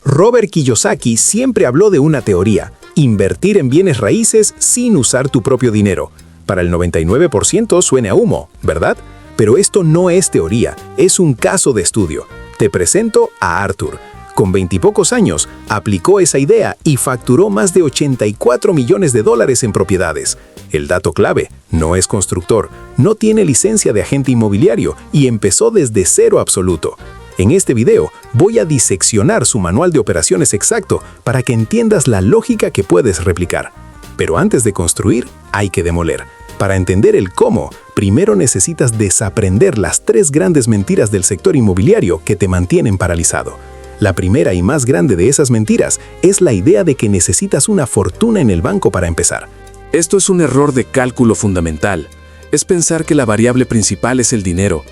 Robert Kiyosaki siempre habló de una teoría: invertir en bienes raíces sin usar tu propio dinero. Para el 99% suena a humo, ¿verdad? Pero esto no es teoría, es un caso de estudio. Te presento a Arthur. Con 20 y pocos años, aplicó esa idea y facturó más de $84 millones en propiedades. El dato clave: no es constructor, no tiene licencia de agente inmobiliario y empezó desde cero absoluto. En este video voy a diseccionar su manual de operaciones exacto para que entiendas la lógica que puedes replicar. Pero antes de construir, hay que demoler. Para entender el cómo, primero necesitas desaprender las 3 grandes mentiras del sector inmobiliario que te mantienen paralizado. La primera y más grande de esas mentiras es la idea de que necesitas una fortuna en el banco para empezar. Esto es un error de cálculo fundamental. Es pensar que la variable principal es el dinero.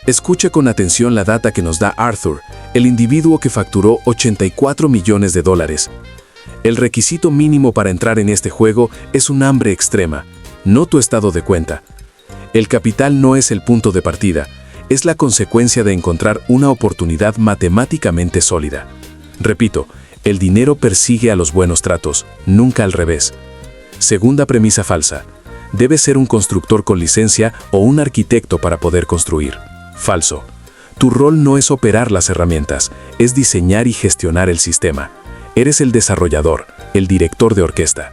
Escuche con atención la data que nos da Arthur, el individuo que facturó $84 millones. El requisito mínimo para entrar en este juego es un hambre extrema, no tu estado de cuenta. El capital no es el punto de partida, es la consecuencia de encontrar una oportunidad matemáticamente sólida. Repito, el dinero persigue a los buenos tratos, nunca al revés. Segunda premisa falsa: debes ser un constructor con licencia o un arquitecto para poder construir. Falso. Tu rol no es operar las herramientas, es diseñar y gestionar el sistema. Eres el desarrollador, el director de orquesta.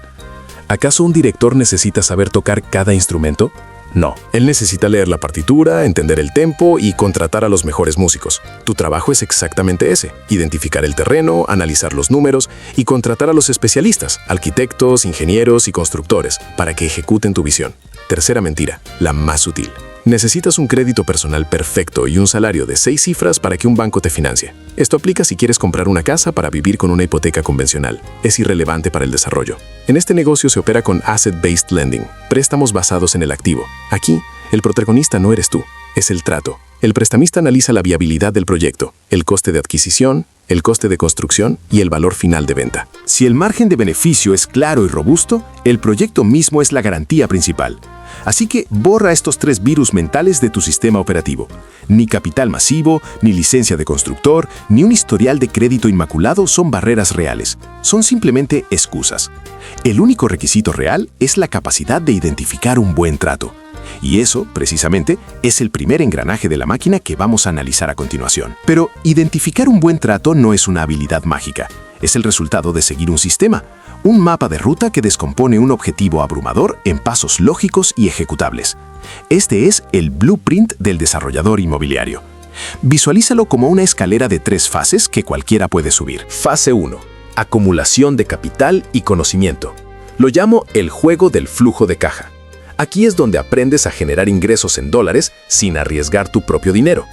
¿Acaso un director necesita saber tocar cada instrumento? No. Él necesita leer la partitura, entender el tempo y contratar a los mejores músicos. Tu trabajo es exactamente ese: identificar el terreno, analizar los números y contratar a los especialistas, arquitectos, ingenieros y constructores, para que ejecuten tu visión. Tercera mentira, la más sutil: necesitas un crédito personal perfecto y un salario de 6 cifras para que un banco te financie. Esto aplica si quieres comprar una casa para vivir con una hipoteca convencional. Es irrelevante para el desarrollo. En este negocio se opera con Asset-Based Lending, préstamos basados en el activo. Aquí, el protagonista no eres tú, es el trato. El prestamista analiza la viabilidad del proyecto, el coste de adquisición, el coste de construcción y el valor final de venta. Si el margen de beneficio es claro y robusto, el proyecto mismo es la garantía principal. Así que borra estos 3 virus mentales de tu sistema operativo. Ni capital masivo, ni licencia de constructor, ni un historial de crédito inmaculado son barreras reales. Son simplemente excusas. El único requisito real es la capacidad de identificar un buen trato. Y eso, precisamente, es el primer engranaje de la máquina que vamos a analizar a continuación. Pero identificar un buen trato no es una habilidad mágica. Es el resultado de seguir un sistema, un mapa de ruta que descompone un objetivo abrumador en pasos lógicos y ejecutables. Este es el blueprint del desarrollador inmobiliario. Visualízalo como una escalera de 3 fases que cualquiera puede subir. Fase 1. Acumulación de capital y conocimiento. Lo llamo el juego del flujo de caja. Aquí es donde aprendes a generar ingresos en dólares sin arriesgar tu propio dinero.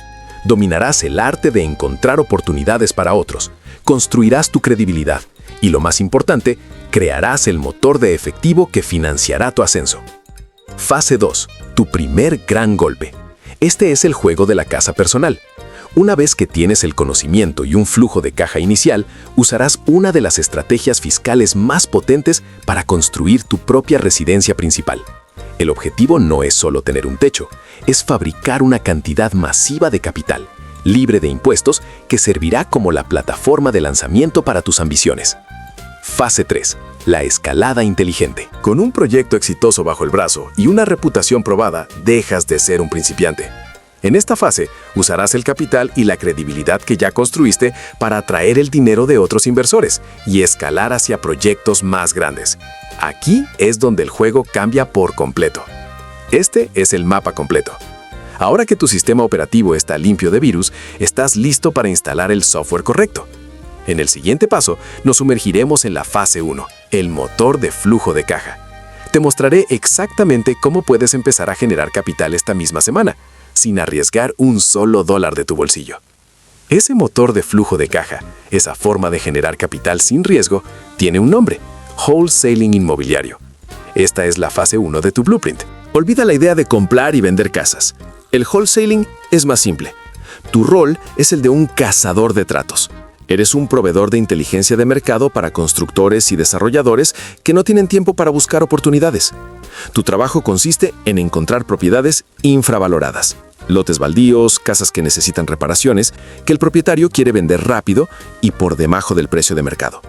Dominarás el arte de encontrar oportunidades para otros, construirás tu credibilidad y, lo más importante, crearás el motor de efectivo que financiará tu ascenso. Fase 2. Tu primer gran golpe. Este es el juego de la casa personal. Una vez que tienes el conocimiento y un flujo de caja inicial, usarás una de las estrategias fiscales más potentes para construir tu propia residencia principal. El objetivo no es solo tener un techo, es fabricar una cantidad masiva de capital, libre de impuestos, que servirá como la plataforma de lanzamiento para tus ambiciones. Fase 3. La escalada inteligente. Con un proyecto exitoso bajo el brazo y una reputación probada, dejas de ser un principiante. En esta fase, usarás el capital y la credibilidad que ya construiste para atraer el dinero de otros inversores y escalar hacia proyectos más grandes. Aquí es donde el juego cambia por completo. Este es el mapa completo. Ahora que tu sistema operativo está limpio de virus, estás listo para instalar el software correcto. En el siguiente paso, nos sumergiremos en la fase 1, el motor de flujo de caja. Te mostraré exactamente cómo puedes empezar a generar capital esta misma semana, sin arriesgar un solo dólar de tu bolsillo. Ese motor de flujo de caja, esa forma de generar capital sin riesgo, tiene un nombre: wholesaling inmobiliario. Esta es la fase 1 de tu blueprint. Olvida la idea de comprar y vender casas. El wholesaling es más simple. Tu rol es el de un cazador de tratos. Eres un proveedor de inteligencia de mercado para constructores y desarrolladores que no tienen tiempo para buscar oportunidades. Tu trabajo consiste en encontrar propiedades infravaloradas, lotes baldíos, casas que necesitan reparaciones, que el propietario quiere vender rápido y por debajo del precio de mercado.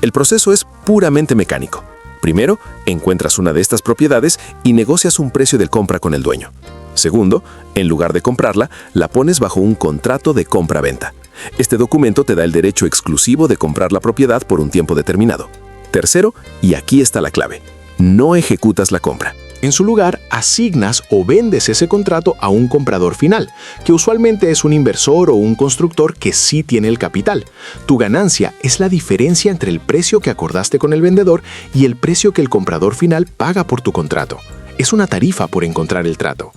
El proceso es puramente mecánico. Primero, encuentras una de estas propiedades y negocias un precio de compra con el dueño. Segundo, en lugar de comprarla, la pones bajo un contrato de compra-venta. Este documento te da el derecho exclusivo de comprar la propiedad por un tiempo determinado. Tercero, y aquí está la clave, no ejecutas la compra. En su lugar, asignas o vendes ese contrato a un comprador final, que usualmente es un inversor o un constructor que sí tiene el capital. Tu ganancia es la diferencia entre el precio que acordaste con el vendedor y el precio que el comprador final paga por tu contrato. Es una tarifa por encontrar el trato.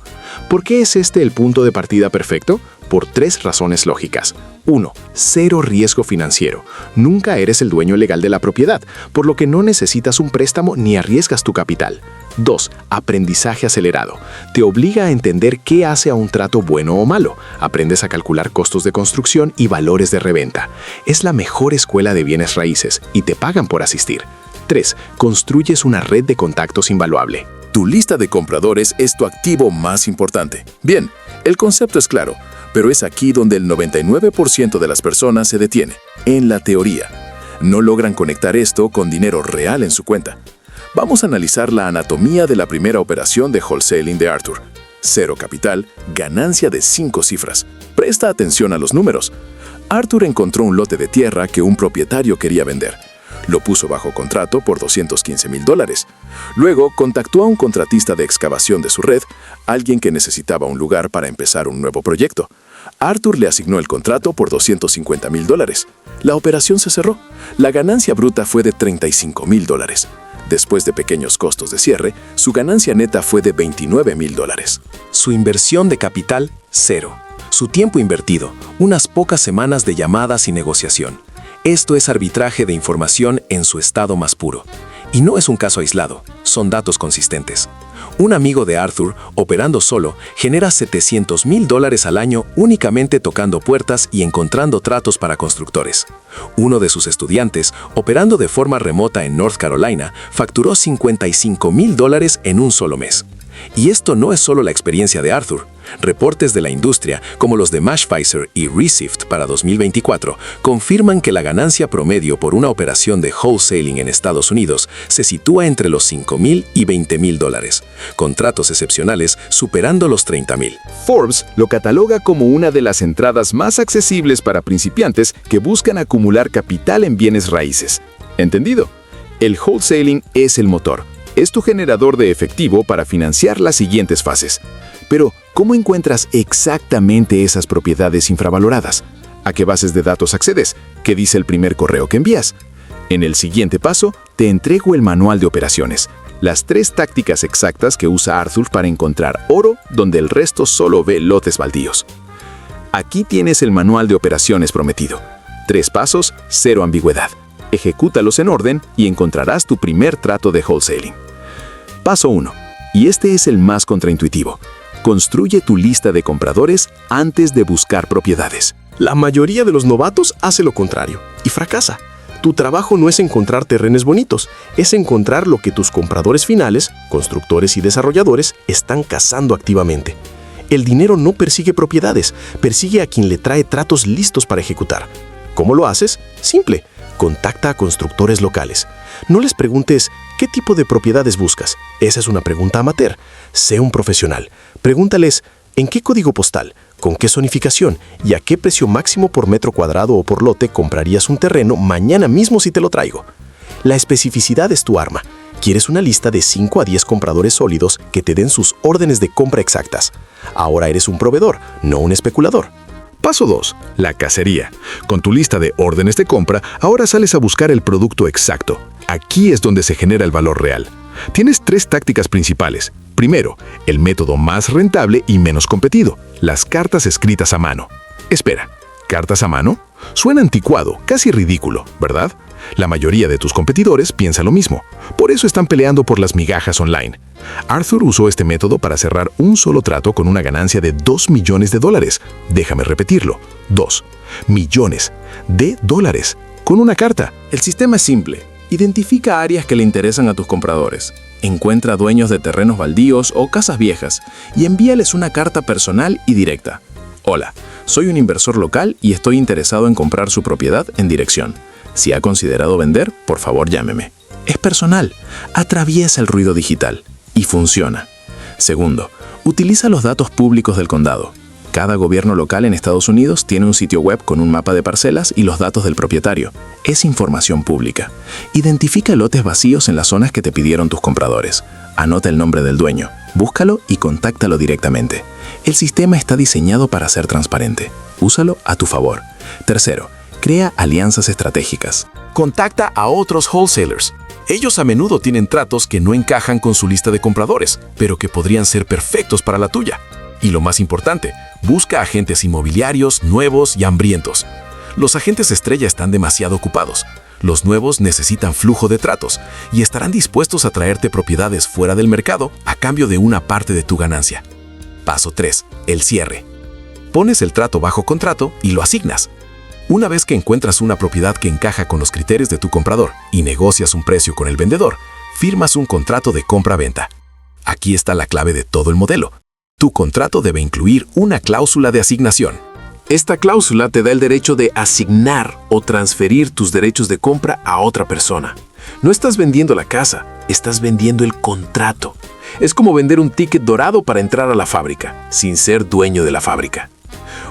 ¿Por qué es este el punto de partida perfecto? Por 3 razones lógicas. 1. Cero riesgo financiero. Nunca eres el dueño legal de la propiedad, por lo que no necesitas un préstamo ni arriesgas tu capital. 2. Aprendizaje acelerado. Te obliga a entender qué hace a un trato bueno o malo. Aprendes a calcular costos de construcción y valores de reventa. Es la mejor escuela de bienes raíces y te pagan por asistir. 3. Construyes una red de contactos invaluable. Tu lista de compradores es tu activo más importante. Bien, el concepto es claro, pero es aquí donde el 99% de las personas se detiene, en la teoría. No logran conectar esto con dinero real en su cuenta. Vamos a analizar la anatomía de la primera operación de wholesaling de Arthur. 0 capital, ganancia de 5 cifras. Presta atención a los números. Arthur encontró un lote de tierra que un propietario quería vender. Lo puso bajo contrato por $215,000. Luego contactó a un contratista de excavación de su red, alguien que necesitaba un lugar para empezar un nuevo proyecto. Arthur le asignó el contrato por $250,000. La operación se cerró. La ganancia bruta fue de $35,000. Después de pequeños costos de cierre, su ganancia neta fue de $29,000. Su inversión de capital, 0. Su tiempo invertido, unas pocas semanas de llamadas y negociación. Esto es arbitraje de información en su estado más puro. Y no es un caso aislado, son datos consistentes. Un amigo de Arthur, operando solo, genera $700,000 al año únicamente tocando puertas y encontrando tratos para constructores. Uno de sus estudiantes, operando de forma remota en North Carolina, facturó $55,000 en un solo mes. Y esto no es solo la experiencia de Arthur. Reportes de la industria, como los de Mashpfizer y Resift para 2024, confirman que la ganancia promedio por una operación de wholesaling en Estados Unidos se sitúa entre los $5,000 y $20,000, contratos excepcionales superando los $30,000. Forbes lo cataloga como una de las entradas más accesibles para principiantes que buscan acumular capital en bienes raíces. ¿Entendido? El wholesaling es el motor. Es tu generador de efectivo para financiar las siguientes fases. Pero, ¿cómo encuentras exactamente esas propiedades infravaloradas? ¿A qué bases de datos accedes? ¿Qué dice el primer correo que envías? En el siguiente paso, te entrego el manual de operaciones, las 3 tácticas exactas que usa Arthur para encontrar oro donde el resto solo ve lotes baldíos. Aquí tienes el manual de operaciones prometido. 3 pasos, 0 ambigüedad. Ejecútalos en orden y encontrarás tu primer trato de wholesaling. Paso 1. Y este es el más contraintuitivo. Construye tu lista de compradores antes de buscar propiedades. La mayoría de los novatos hace lo contrario y fracasa. Tu trabajo no es encontrar terrenos bonitos, es encontrar lo que tus compradores finales, constructores y desarrolladores, están cazando activamente. El dinero no persigue propiedades, persigue a quien le trae tratos listos para ejecutar. ¿Cómo lo haces? Simple. Contacta a constructores locales. No les preguntes, ¿qué tipo de propiedades buscas? Esa es una pregunta amateur. Sé un profesional. Pregúntales, ¿en qué código postal? ¿Con qué zonificación? ¿Y a qué precio máximo por metro cuadrado o por lote comprarías un terreno mañana mismo si te lo traigo? La especificidad es tu arma. Quieres una lista de 5 a 10 compradores sólidos que te den sus órdenes de compra exactas. Ahora eres un proveedor, no un especulador. Paso 2. La cacería. Con tu lista de órdenes de compra, ahora sales a buscar el producto exacto. Aquí es donde se genera el valor real. Tienes 3 tácticas principales. Primero, el método más rentable y menos competido, las cartas escritas a mano. Espera, ¿cartas a mano? Suena anticuado, casi ridículo, ¿verdad? La mayoría de tus competidores piensa lo mismo. Por eso están peleando por las migajas online. Arthur usó este método para cerrar un solo trato con una ganancia de $2 millones. Déjame repetirlo. 2 millones de dólares con una carta. El sistema es simple. Identifica áreas que le interesan a tus compradores. Encuentra dueños de terrenos baldíos o casas viejas y envíales una carta personal y directa. Hola, soy un inversor local y estoy interesado en comprar su propiedad en dirección. Si ha considerado vender, por favor llámeme. Es personal, atraviesa el ruido digital y funciona. Segundo, utiliza los datos públicos del condado. Cada gobierno local en Estados Unidos tiene un sitio web con un mapa de parcelas y los datos del propietario. Es información pública. Identifica lotes vacíos en las zonas que te pidieron tus compradores. Anota el nombre del dueño, búscalo y contáctalo directamente. El sistema está diseñado para ser transparente. Úsalo a tu favor. Tercero, crea alianzas estratégicas. Contacta a otros wholesalers. Ellos a menudo tienen tratos que no encajan con su lista de compradores, pero que podrían ser perfectos para la tuya. Y lo más importante, busca agentes inmobiliarios nuevos y hambrientos. Los agentes estrella están demasiado ocupados. Los nuevos necesitan flujo de tratos y estarán dispuestos a traerte propiedades fuera del mercado a cambio de una parte de tu ganancia. Paso 3. El cierre. Pones el trato bajo contrato y lo asignas. Una vez que encuentras una propiedad que encaja con los criterios de tu comprador y negocias un precio con el vendedor, firmas un contrato de compra-venta. Aquí está la clave de todo el modelo. Tu contrato debe incluir una cláusula de asignación. Esta cláusula te da el derecho de asignar o transferir tus derechos de compra a otra persona. No estás vendiendo la casa, estás vendiendo el contrato. Es como vender un ticket dorado para entrar a la fábrica, sin ser dueño de la fábrica.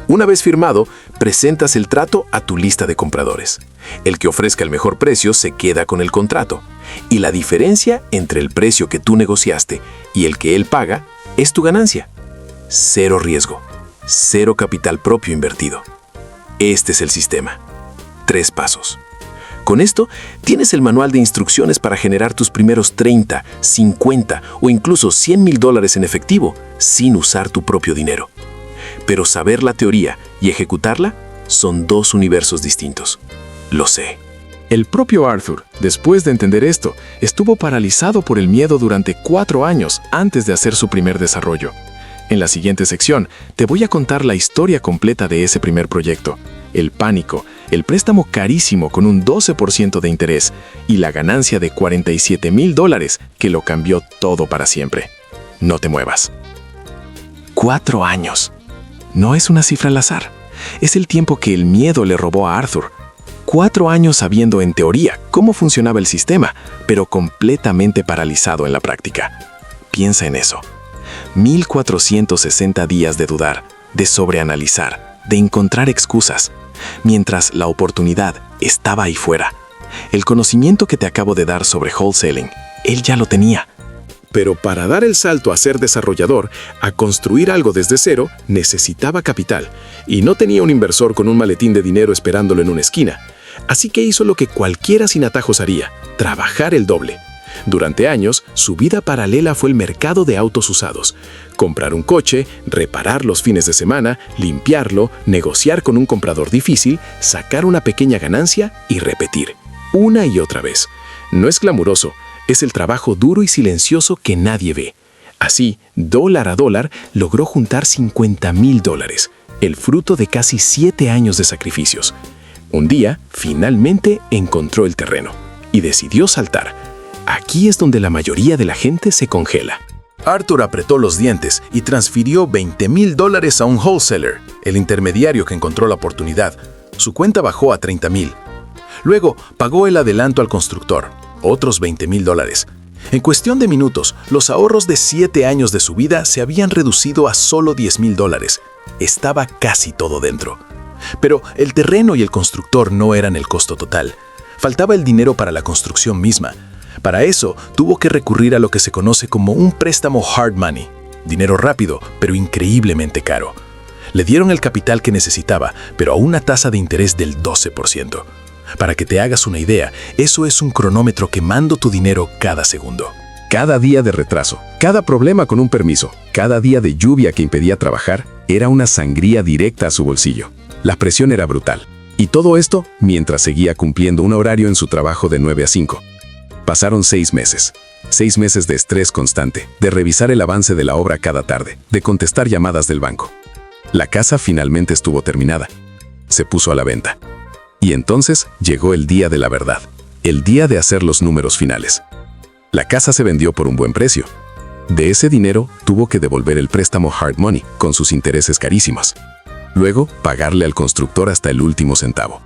Una vez firmado, presentas el trato a tu lista de compradores. El que ofrezca el mejor precio se queda con el contrato. Y la diferencia entre el precio que tú negociaste y el que él paga es tu ganancia. Cero riesgo, cero capital propio invertido. Este es el sistema. 3 pasos. Con esto, tienes el manual de instrucciones para generar tus primeros 30, 50 o incluso $100,000 en efectivo sin usar tu propio dinero. Pero saber la teoría y ejecutarla son 2 universos distintos. Lo sé. El propio Arthur, después de entender esto, estuvo paralizado por el miedo durante 4 años antes de hacer su primer desarrollo. En la siguiente sección, te voy a contar la historia completa de ese primer proyecto, el pánico, el préstamo carísimo con un 12% de interés y la ganancia de $47,000 que lo cambió todo para siempre. No te muevas. 4 años. No es una cifra al azar. Es el tiempo que el miedo le robó a Arthur. 4 años sabiendo en teoría cómo funcionaba el sistema, pero completamente paralizado en la práctica. Piensa en eso. 1460 días de dudar, de sobreanalizar, de encontrar excusas, mientras la oportunidad estaba ahí fuera. El conocimiento que te acabo de dar sobre wholesaling, él ya lo tenía. Pero para dar el salto a ser desarrollador, a construir algo desde cero, necesitaba capital. Y no tenía un inversor con un maletín de dinero esperándolo en una esquina. Así que hizo lo que cualquiera sin atajos haría, trabajar el doble. Durante años, su vida paralela fue el mercado de autos usados. Comprar un coche, reparar los fines de semana, limpiarlo, negociar con un comprador difícil, sacar una pequeña ganancia y repetir. Una y otra vez. No es glamuroso, es el trabajo duro y silencioso que nadie ve. Así, dólar a dólar, logró juntar $50,000, el fruto de casi 7 años de sacrificios. Un día, finalmente encontró el terreno y decidió saltar. Aquí es donde la mayoría de la gente se congela. Arthur apretó los dientes y transfirió $20,000 a un wholesaler, el intermediario que encontró la oportunidad. Su cuenta bajó a $30,000. Luego, pagó el adelanto al constructor, otros $20,000. En cuestión de minutos, los ahorros de 7 años de su vida se habían reducido a solo $10,000. Estaba casi todo dentro. Pero el terreno y el constructor no eran el costo total. Faltaba el dinero para la construcción misma. Para eso, tuvo que recurrir a lo que se conoce como un préstamo hard money, dinero rápido, pero increíblemente caro. Le dieron el capital que necesitaba, pero a una tasa de interés del 12%. Para que te hagas una idea, eso es un cronómetro quemando tu dinero cada segundo. Cada día de retraso, cada problema con un permiso, cada día de lluvia que impedía trabajar, era una sangría directa a su bolsillo. La presión era brutal. Y todo esto mientras seguía cumpliendo un horario en su trabajo de 9 a 5. Pasaron 6 meses. 6 meses de estrés constante, de revisar el avance de la obra cada tarde, de contestar llamadas del banco. La casa finalmente estuvo terminada. Se puso a la venta. Y entonces llegó el día de la verdad, el día de hacer los números finales. La casa se vendió por un buen precio. De ese dinero tuvo que devolver el préstamo hard money con sus intereses carísimos. Luego, pagarle al constructor hasta el último centavo.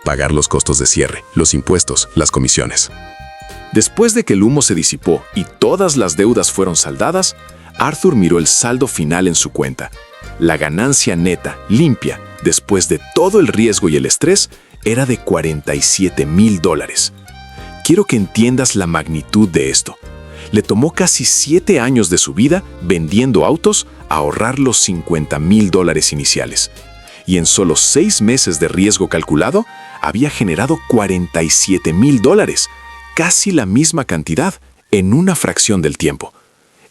Pagar los costos de cierre, los impuestos, las comisiones. Después de que el humo se disipó y todas las deudas fueron saldadas, Arthur miró el saldo final en su cuenta. La ganancia neta, limpia, después de todo el riesgo y el estrés, era de $47,000. Quiero que entiendas la magnitud de esto. Le tomó casi 7 años de su vida vendiendo autos a ahorrar los $50,000 iniciales. Y en solo 6 meses de riesgo calculado, había generado $47,000, casi la misma cantidad, en una fracción del tiempo.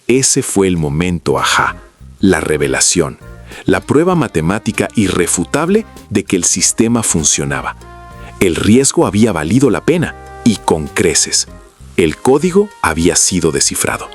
Ese fue el momento ajá, la revelación, la prueba matemática irrefutable de que el sistema funcionaba. El riesgo había valido la pena, y con creces. El código había sido descifrado.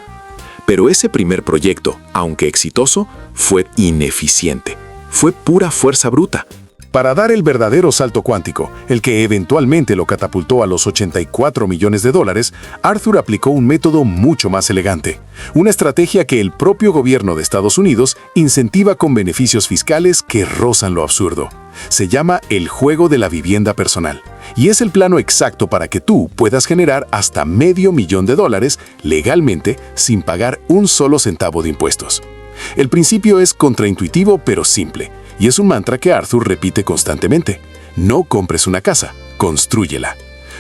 Pero ese primer proyecto, aunque exitoso, fue ineficiente. Fue pura fuerza bruta. Para dar el verdadero salto cuántico, el que eventualmente lo catapultó a los $84 millones, Arthur aplicó un método mucho más elegante. Una estrategia que el propio gobierno de Estados Unidos incentiva con beneficios fiscales que rozan lo absurdo. Se llama el juego de la vivienda personal. Y es el plano exacto para que tú puedas generar hasta $500,000 legalmente sin pagar un solo centavo de impuestos. El principio es contraintuitivo pero simple. Y es un mantra que Arthur repite constantemente. No compres una casa, constrúyela.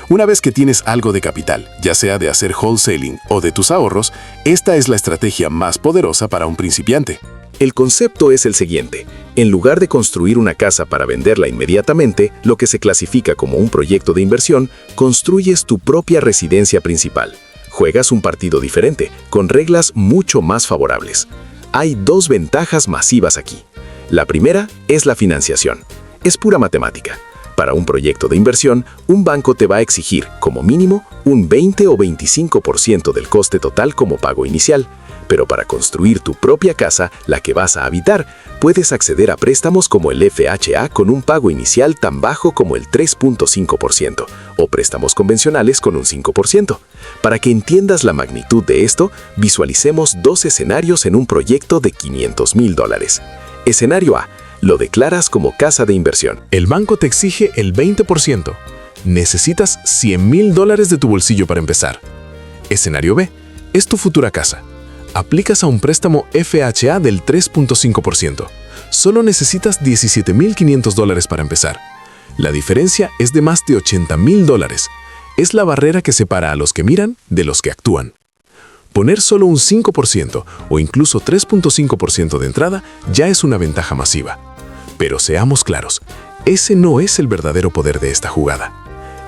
Una vez que tienes algo de capital, ya sea de hacer wholesaling o de tus ahorros, esta es la estrategia más poderosa para un principiante. El concepto es el siguiente. En lugar de construir una casa para venderla inmediatamente, lo que se clasifica como un proyecto de inversión, construyes tu propia residencia principal. Juegas un partido diferente, con reglas mucho más favorables. Hay 2 ventajas masivas aquí. La primera es la financiación. Es pura matemática. Para un proyecto de inversión, un banco te va a exigir, como mínimo, un 20 o 25% del coste total como pago inicial. Pero para construir tu propia casa, la que vas a habitar, puedes acceder a préstamos como el FHA con un pago inicial tan bajo como el 3.5% o préstamos convencionales con un 5%. Para que entiendas la magnitud de esto, visualicemos 2 escenarios en un proyecto de $500,000. Escenario A. Lo declaras como casa de inversión. El banco te exige el 20%. Necesitas $100,000 de tu bolsillo para empezar. Escenario B. Es tu futura casa. Aplicas a un préstamo FHA del 3.5%. Solo necesitas $17,500 para empezar. La diferencia es de más de $80,000. Es la barrera que separa a los que miran de los que actúan. Poner solo un 5% o incluso 3.5% de entrada ya es una ventaja masiva. Pero seamos claros, ese no es el verdadero poder de esta jugada.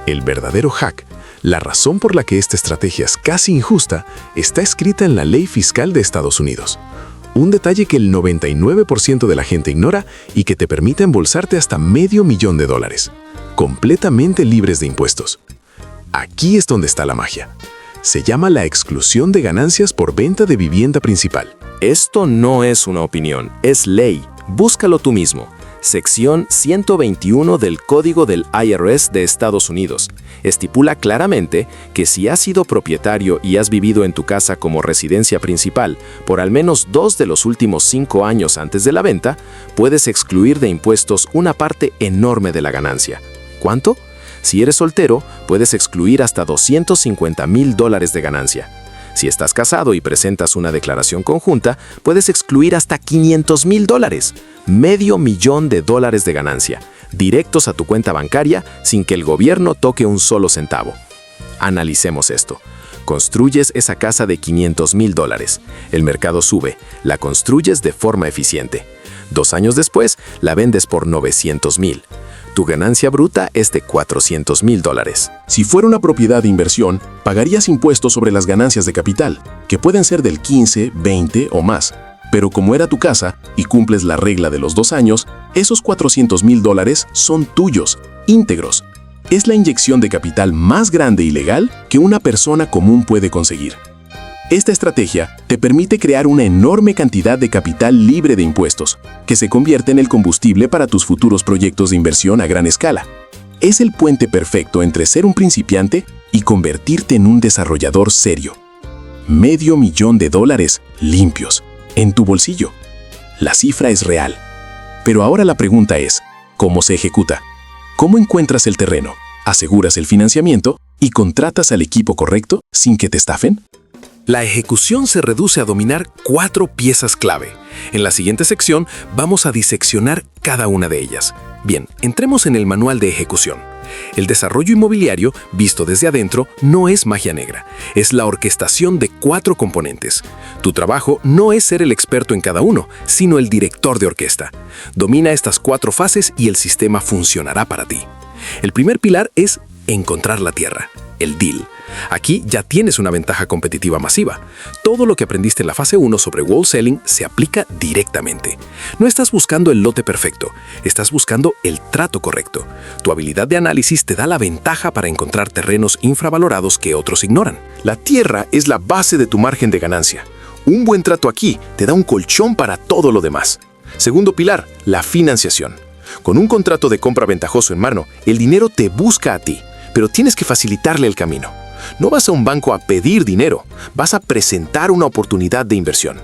El verdadero hack, la razón por la que esta estrategia es casi injusta, está escrita en la ley fiscal de Estados Unidos. Un detalle que el 99% de la gente ignora y que te permite embolsarte hasta $500,000, completamente libres de impuestos. Aquí es donde está la magia. Se llama la exclusión de ganancias por venta de vivienda principal. Esto no es una opinión, es ley. Búscalo tú mismo. Sección 121 del Código del IRS de Estados Unidos estipula claramente que si has sido propietario y has vivido en tu casa como residencia principal por al menos 2 de los últimos 5 años antes de la venta, puedes excluir de impuestos una parte enorme de la ganancia. ¿Cuánto? Si eres soltero, puedes excluir hasta $250,000 de ganancia. Si estás casado y presentas una declaración conjunta, puedes excluir hasta $500,000, $500,000 de ganancia, directos a tu cuenta bancaria sin que el gobierno toque un solo centavo. Analicemos esto. Construyes esa casa de $500,000. El mercado sube, la construyes de forma eficiente. 2 años después, la vendes por $900,000. Tu ganancia bruta es de $400,000. Si fuera una propiedad de inversión, pagarías impuestos sobre las ganancias de capital, que pueden ser del 15, 20 o más. Pero como era tu casa y cumples la regla de los 2 años, esos $400,000 son tuyos, íntegros. Es la inyección de capital más grande y legal que una persona común puede conseguir. Esta estrategia te permite crear una enorme cantidad de capital libre de impuestos, que se convierte en el combustible para tus futuros proyectos de inversión a gran escala. Es el puente perfecto entre ser un principiante y convertirte en un desarrollador serio. $500,000 limpios, en tu bolsillo. La cifra es real. Pero ahora la pregunta es, ¿cómo se ejecuta? ¿Cómo encuentras el terreno, aseguras el financiamiento y contratas al equipo correcto sin que te estafen? La ejecución se reduce a dominar 4 piezas clave. En la siguiente sección vamos a diseccionar cada una de ellas. Bien, entremos en el manual de ejecución. El desarrollo inmobiliario, visto desde adentro, no es magia negra. Es la orquestación de 4 componentes. Tu trabajo no es ser el experto en cada uno, sino el director de orquesta. Domina estas 4 fases y el sistema funcionará para ti. El primer pilar es encontrar la tierra, el deal. Aquí ya tienes una ventaja competitiva masiva. Todo lo que aprendiste en la fase 1 sobre wholesaling se aplica directamente. No estás buscando el lote perfecto, estás buscando el trato correcto. Tu habilidad de análisis te da la ventaja para encontrar terrenos infravalorados que otros ignoran. La tierra es la base de tu margen de ganancia. Un buen trato aquí te da un colchón para todo lo demás. Segundo pilar, la financiación. Con un contrato de compra ventajoso en mano, el dinero te busca a ti, pero tienes que facilitarle el camino. No vas a un banco a pedir dinero, vas a presentar una oportunidad de inversión.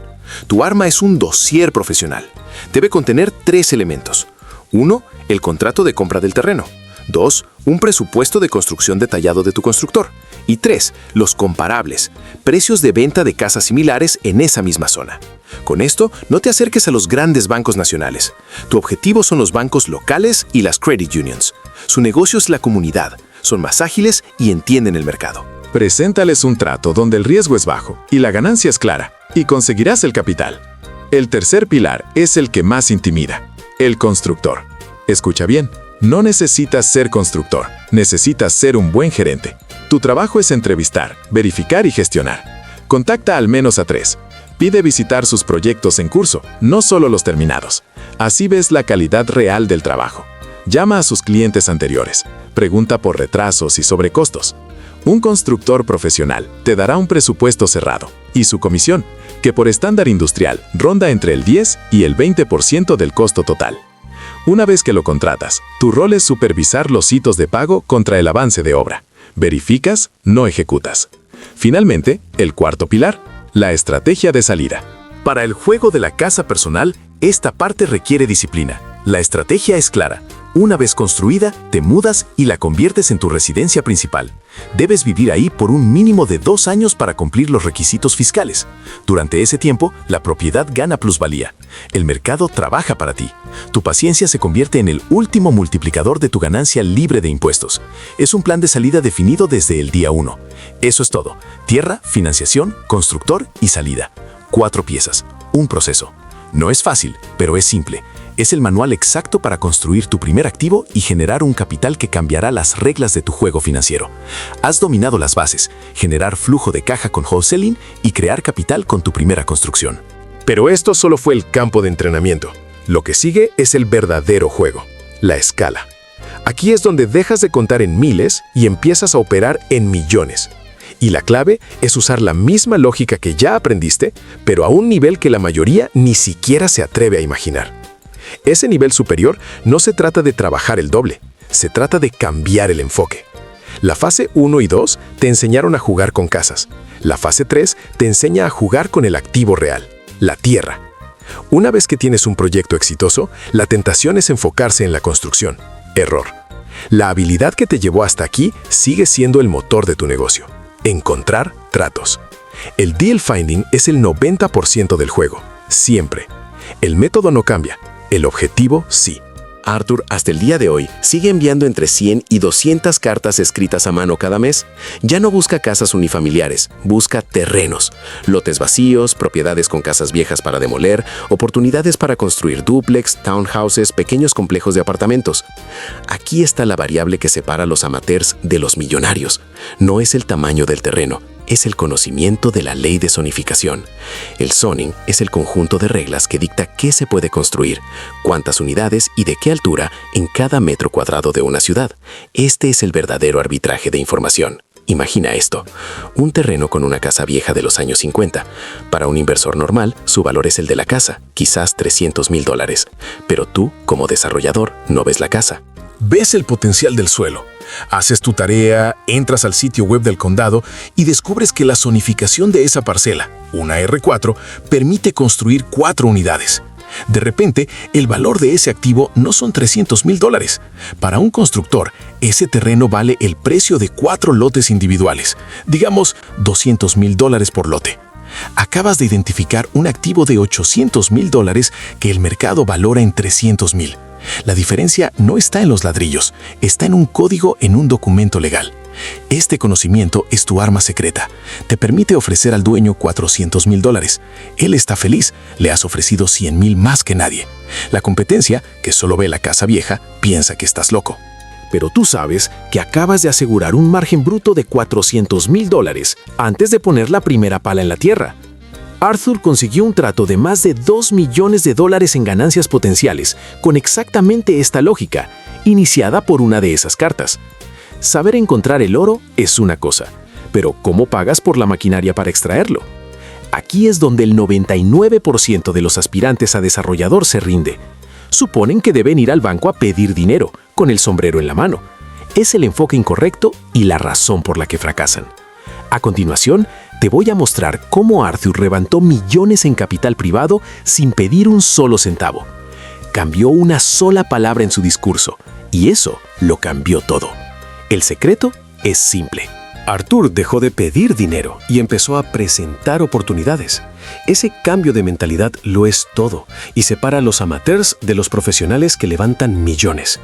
Tu arma es un dossier profesional. Debe contener 3 elementos. 1, el contrato de compra del terreno. 2, un presupuesto de construcción detallado de tu constructor. Y 3, los comparables, precios de venta de casas similares en esa misma zona. Con esto, no te acerques a los grandes bancos nacionales. Tu objetivo son los bancos locales y las credit unions. Su negocio es la comunidad. Son más ágiles y entienden el mercado. Preséntales un trato donde el riesgo es bajo y la ganancia es clara, y conseguirás el capital. El tercer pilar es el que más intimida, el constructor. Escucha bien, no necesitas ser constructor, necesitas ser un buen gerente. Tu trabajo es entrevistar, verificar y gestionar. Contacta al menos a 3. Pide visitar sus proyectos en curso, no solo los terminados. Así ves la calidad real del trabajo. Llama a sus clientes anteriores. Pregunta por retrasos y sobrecostos. Un constructor profesional te dará un presupuesto cerrado y su comisión, que por estándar industrial ronda entre el 10 y el 20% del costo total. Una vez que lo contratas, tu rol es supervisar los hitos de pago contra el avance de obra. Verificas, no ejecutas. Finalmente, el cuarto pilar, la estrategia de salida. Para el juego de la casa personal, esta parte requiere disciplina. La estrategia es clara. Una vez construida, te mudas y la conviertes en tu residencia principal. Debes vivir ahí por un mínimo de 2 años para cumplir los requisitos fiscales. Durante ese tiempo, la propiedad gana plusvalía. El mercado trabaja para ti. Tu paciencia se convierte en el último multiplicador de tu ganancia libre de impuestos. Es un plan de salida definido desde el día 1. Eso es todo. Tierra, financiación, constructor y salida. 4 piezas. Un proceso. No es fácil, pero es simple. Es el manual exacto para construir tu primer activo y generar un capital que cambiará las reglas de tu juego financiero. Has dominado las bases, generar flujo de caja con wholesaling y crear capital con tu primera construcción. Pero esto solo fue el campo de entrenamiento. Lo que sigue es el verdadero juego, la escala. Aquí es donde dejas de contar en miles y empiezas a operar en millones. Y la clave es usar la misma lógica que ya aprendiste, pero a un nivel que la mayoría ni siquiera se atreve a imaginar. Ese nivel superior no se trata de trabajar el doble, se trata de cambiar el enfoque. La fase 1 y 2 te enseñaron a jugar con casas. La fase 3 te enseña a jugar con el activo real, la tierra. Una vez que tienes un proyecto exitoso, la tentación es enfocarse en la construcción. Error. La habilidad que te llevó hasta aquí sigue siendo el motor de tu negocio. Encontrar tratos. El deal finding es el 90% del juego, siempre. El método no cambia. El objetivo, sí. Arthur, hasta el día de hoy, sigue enviando entre 100 y 200 cartas escritas a mano cada mes. Ya no busca casas unifamiliares, busca terrenos. Lotes vacíos, propiedades con casas viejas para demoler, oportunidades para construir dúplex, townhouses, pequeños complejos de apartamentos. Aquí está la variable que separa a los amateurs de los millonarios. No es el tamaño del terreno, es el conocimiento de la ley de zonificación. El zoning es el conjunto de reglas que dicta qué se puede construir, cuántas unidades y de qué altura en cada metro cuadrado de una ciudad. Este es el verdadero arbitraje de información. Imagina esto, un terreno con una casa vieja de los años 50. Para un inversor normal, su valor es el de la casa, quizás $300,000. Pero tú, como desarrollador, no ves la casa. Ves el potencial del suelo. Haces tu tarea, entras al sitio web del condado y descubres que la zonificación de esa parcela, una R4, permite construir 4 unidades. De repente, el valor de ese activo no son $300,000. Para un constructor, ese terreno vale el precio de 4 lotes individuales, digamos $200,000 por lote. Acabas de identificar un activo de $800,000 que el mercado valora en $300,000. La diferencia no está en los ladrillos, está en un código en un documento legal. Este conocimiento es tu arma secreta. Te permite ofrecer al dueño $400,000. Él está feliz, le has ofrecido $100,000 más que nadie. La competencia, que solo ve la casa vieja, piensa que estás loco. Pero tú sabes que acabas de asegurar un margen bruto de $400,000 antes de poner la primera pala en la tierra. Arthur consiguió un trato de más de $2 millones en ganancias potenciales con exactamente esta lógica, iniciada por una de esas cartas. Saber encontrar el oro es una cosa, pero ¿cómo pagas por la maquinaria para extraerlo? Aquí es donde el 99% de los aspirantes a desarrollador se rinde. Suponen que deben ir al banco a pedir dinero, con el sombrero en la mano. Es el enfoque incorrecto y la razón por la que fracasan. A continuación, te voy a mostrar cómo Arthur levantó millones en capital privado sin pedir un solo centavo. Cambió una sola palabra en su discurso, y eso lo cambió todo. El secreto es simple. Arthur dejó de pedir dinero y empezó a presentar oportunidades. Ese cambio de mentalidad lo es todo y separa a los amateurs de los profesionales que levantan millones.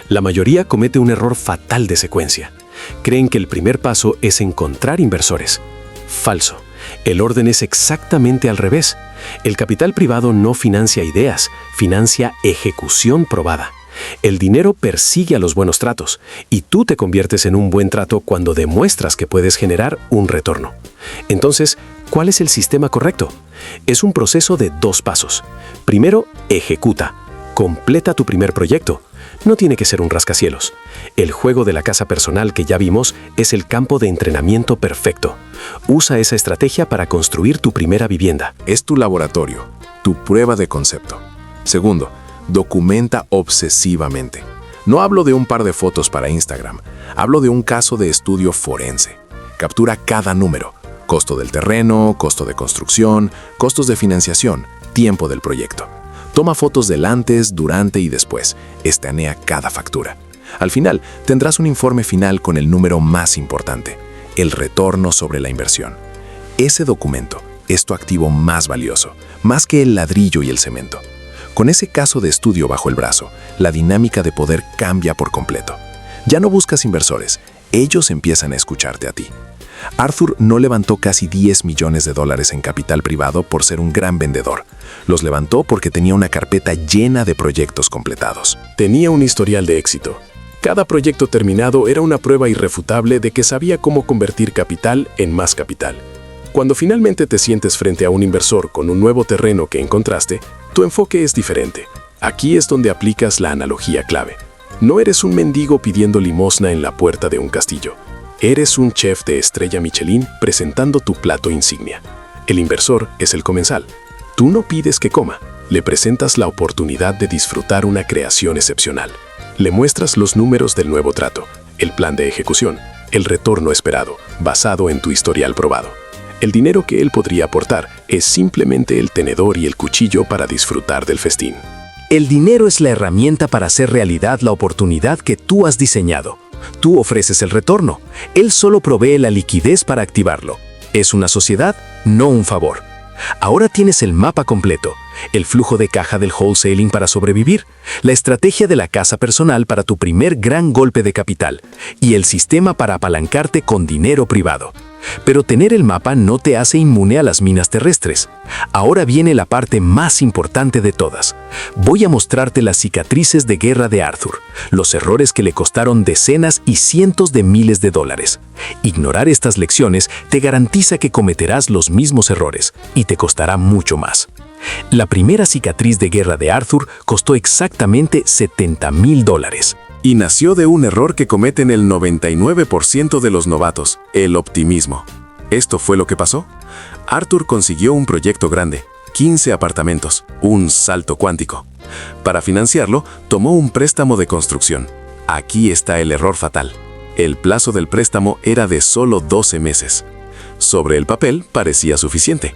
La mayoría comete un error fatal de secuencia. Creen que el primer paso es encontrar inversores. Falso. El orden es exactamente al revés. El capital privado no financia ideas, financia ejecución probada. El dinero persigue a los buenos tratos, y tú te conviertes en un buen trato cuando demuestras que puedes generar un retorno. Entonces, ¿cuál es el sistema correcto? Es un proceso de 2 pasos. Primero, ejecuta. Completa tu primer proyecto. No tiene que ser un rascacielos. El juego de la casa personal que ya vimos es el campo de entrenamiento perfecto. Usa esa estrategia para construir tu primera vivienda. Es tu laboratorio, tu prueba de concepto. Segundo, documenta obsesivamente. No hablo de un par de fotos para Instagram, hablo de un caso de estudio forense. Captura cada número: costo del terreno, costo de construcción, costos de financiación, tiempo del proyecto. Toma fotos del antes, durante y después. Escanea cada factura. Al final, tendrás un informe final con el número más importante: el retorno sobre la inversión. Ese documento es tu activo más valioso, más que el ladrillo y el cemento. Con ese caso de estudio bajo el brazo, la dinámica de poder cambia por completo. Ya no buscas inversores, ellos empiezan a escucharte a ti. Arthur no levantó casi $10 millones en capital privado por ser un gran vendedor. Los levantó porque tenía una carpeta llena de proyectos completados. Tenía un historial de éxito. Cada proyecto terminado era una prueba irrefutable de que sabía cómo convertir capital en más capital. Cuando finalmente te sientes frente a un inversor con un nuevo terreno que encontraste, tu enfoque es diferente. Aquí es donde aplicas la analogía clave. No eres un mendigo pidiendo limosna en la puerta de un castillo. Eres un chef de estrella Michelin presentando tu plato insignia. El inversor es el comensal. Tú no pides que coma, le presentas la oportunidad de disfrutar una creación excepcional. Le muestras los números del nuevo trato, el plan de ejecución, el retorno esperado, basado en tu historial probado. El dinero que él podría aportar es simplemente el tenedor y el cuchillo para disfrutar del festín. El dinero es la herramienta para hacer realidad la oportunidad que tú has diseñado. Tú ofreces el retorno. Él solo provee la liquidez para activarlo. Es una sociedad, no un favor. Ahora tienes el mapa completo, el flujo de caja del wholesaling para sobrevivir, la estrategia de la casa personal para tu primer gran golpe de capital y el sistema para apalancarte con dinero privado. Pero tener el mapa no te hace inmune a las minas terrestres. Ahora viene la parte más importante de todas. Voy a mostrarte las cicatrices de guerra de Arthur, los errores que le costaron decenas y cientos de miles de dólares. Ignorar estas lecciones te garantiza que cometerás los mismos errores y te costará mucho más. La primera cicatriz de guerra de Arthur costó exactamente $70,000. Y nació de un error que cometen el 99% de los novatos, el optimismo. ¿Esto fue lo que pasó? Arthur consiguió un proyecto grande, 15 apartamentos, un salto cuántico. Para financiarlo, tomó un préstamo de construcción. Aquí está el error fatal. El plazo del préstamo era de solo 12 meses. Sobre el papel parecía suficiente.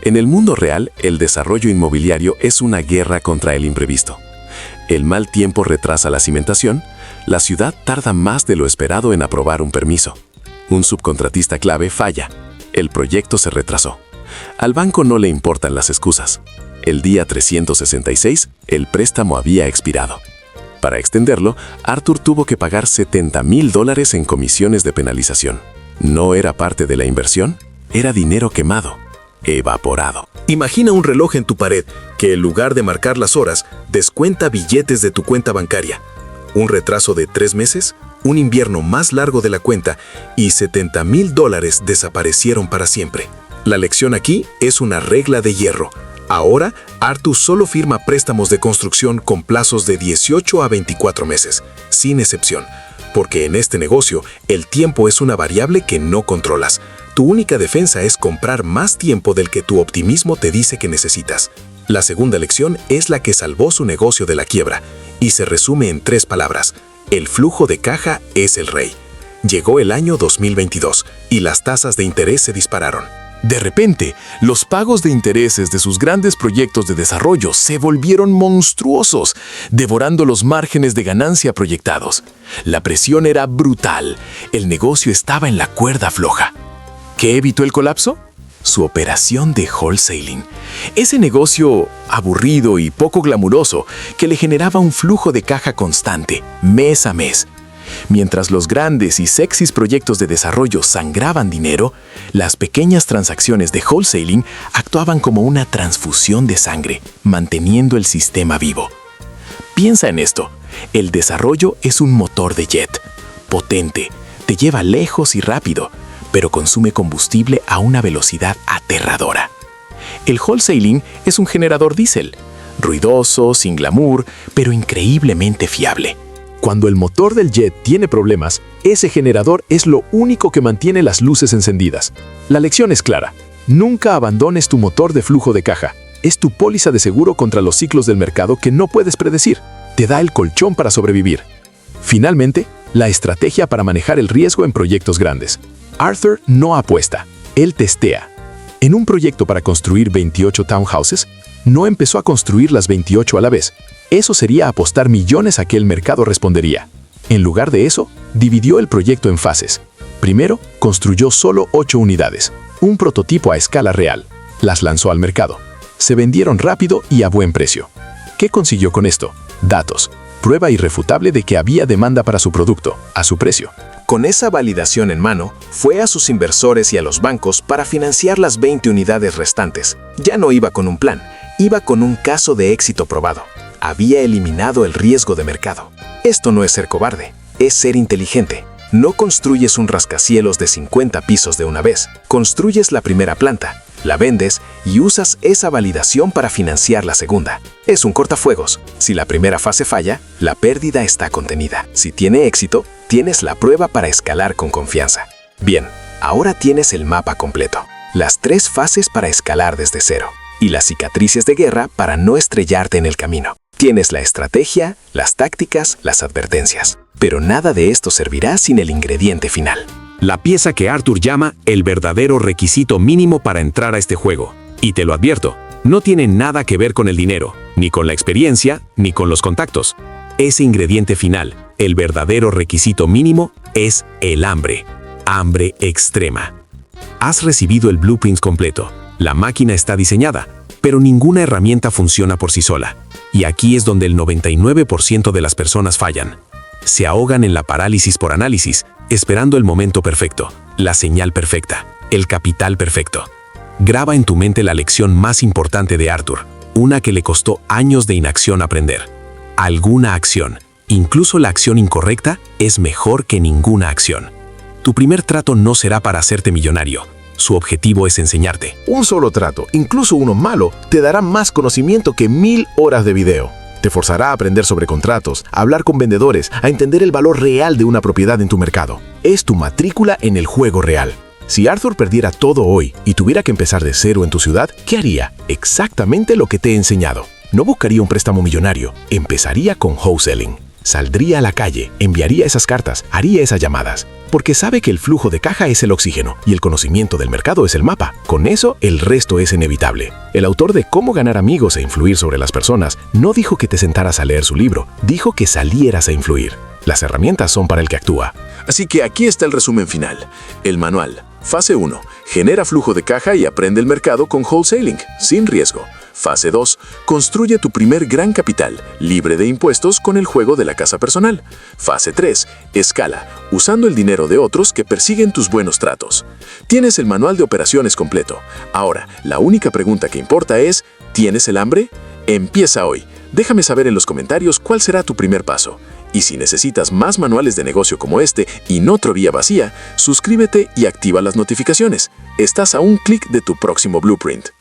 En el mundo real, el desarrollo inmobiliario es una guerra contra el imprevisto. El mal tiempo retrasa la cimentación, la ciudad tarda más de lo esperado en aprobar un permiso. Un subcontratista clave falla. El proyecto se retrasó. Al banco no le importan las excusas. El día 366, el préstamo había expirado. Para extenderlo, Arthur tuvo que pagar $70,000 en comisiones de penalización. No era parte de la inversión, era dinero quemado, evaporado. Imagina un reloj en tu pared que en lugar de marcar las horas, descuenta billetes de tu cuenta bancaria. Un retraso de 3 meses, un invierno más largo de la cuenta y $70,000 desaparecieron para siempre. La lección aquí es una regla de hierro. Ahora, Arthur solo firma préstamos de construcción con plazos de 18 a 24 meses, sin excepción, porque en este negocio el tiempo es una variable que no controlas. Tu única defensa es comprar más tiempo del que tu optimismo te dice que necesitas. La segunda lección es la que salvó su negocio de la quiebra, y se resume en 3 palabras. El flujo de caja es el rey. Llegó el año 2022 y las tasas de interés se dispararon. De repente, los pagos de intereses de sus grandes proyectos de desarrollo se volvieron monstruosos, devorando los márgenes de ganancia proyectados. La presión era brutal. El negocio estaba en la cuerda floja. ¿Qué evitó el colapso? Su operación de wholesaling. Ese negocio aburrido y poco glamuroso que le generaba un flujo de caja constante, mes a mes. Mientras los grandes y sexys proyectos de desarrollo sangraban dinero, las pequeñas transacciones de wholesaling actuaban como una transfusión de sangre, manteniendo el sistema vivo. Piensa en esto. El desarrollo es un motor de jet, potente, te lleva lejos y rápido, pero consume combustible a una velocidad aterradora. El wholesaling es un generador diésel, ruidoso, sin glamour, pero increíblemente fiable. Cuando el motor del jet tiene problemas, ese generador es lo único que mantiene las luces encendidas. La lección es clara. Nunca abandones tu motor de flujo de caja. Es tu póliza de seguro contra los ciclos del mercado que no puedes predecir. Te da el colchón para sobrevivir. Finalmente, la estrategia para manejar el riesgo en proyectos grandes. Arthur no apuesta, él testea. En un proyecto para construir 28 townhouses, no empezó a construir las 28 a la vez. Eso sería apostar millones a que el mercado respondería. En lugar de eso, dividió el proyecto en fases. Primero, construyó solo 8 unidades, un prototipo a escala real. Las lanzó al mercado. Se vendieron rápido y a buen precio. ¿Qué consiguió con esto? Datos. Prueba irrefutable de que había demanda para su producto, a su precio. Con esa validación en mano, fue a sus inversores y a los bancos para financiar las 20 unidades restantes. Ya no iba con un plan, iba con un caso de éxito probado. Había eliminado el riesgo de mercado. Esto no es ser cobarde, es ser inteligente. No construyes un rascacielos de 50 pisos de una vez. Construyes la primera planta, la vendes y usas esa validación para financiar la segunda. Es un cortafuegos. Si la primera fase falla, la pérdida está contenida. Si tiene éxito, tienes la prueba para escalar con confianza. Bien, ahora tienes el mapa completo. Las 3 fases para escalar desde cero. Y las cicatrices de guerra para no estrellarte en el camino. Tienes la estrategia, las tácticas, las advertencias. Pero nada de esto servirá sin el ingrediente final. La pieza que Arthur llama el verdadero requisito mínimo para entrar a este juego. Y te lo advierto, no tiene nada que ver con el dinero, ni con la experiencia, ni con los contactos. Ese ingrediente final, el verdadero requisito mínimo, es el hambre. Hambre extrema. Has recibido el blueprint completo. La máquina está diseñada, pero ninguna herramienta funciona por sí sola. Y aquí es donde el 99% de las personas fallan. Se ahogan en la parálisis por análisis, esperando el momento perfecto, la señal perfecta, el capital perfecto. Graba en tu mente la lección más importante de Arthur, una que le costó años de inacción aprender. Alguna acción, incluso la acción incorrecta, es mejor que ninguna acción. Tu primer trato no será para hacerte millonario. Su objetivo es enseñarte. Un solo trato, incluso uno malo, te dará más conocimiento que 1000 horas de video. Te forzará a aprender sobre contratos, a hablar con vendedores, a entender el valor real de una propiedad en tu mercado. Es tu matrícula en el juego real. Si Arthur perdiera todo hoy y tuviera que empezar de cero en tu ciudad, ¿qué haría? Exactamente lo que te he enseñado. No buscaría un préstamo millonario, empezaría con wholesaling. saldría a la calle, enviaría esas cartas, haría esas llamadas. Porque sabe que el flujo de caja es el oxígeno y el conocimiento del mercado es el mapa. Con eso, el resto es inevitable. El autor de Cómo ganar amigos e influir sobre las personas no dijo que te sentaras a leer su libro, dijo que salieras a influir. Las herramientas son para el que actúa. Así que aquí está el resumen final. El manual. Fase 1. Genera flujo de caja y aprende el mercado con wholesaling, sin riesgo. Fase 2. Construye tu primer gran capital, libre de impuestos con el juego de la casa personal. Fase 3. Escala, usando el dinero de otros que persiguen tus buenos tratos. Tienes el manual de operaciones completo. Ahora, la única pregunta que importa es, ¿tienes el hambre? Empieza hoy. Déjame saber en los comentarios cuál será tu primer paso. Y si necesitas más manuales de negocio como este y no teoría vacía, suscríbete y activa las notificaciones. Estás a un clic de tu próximo blueprint.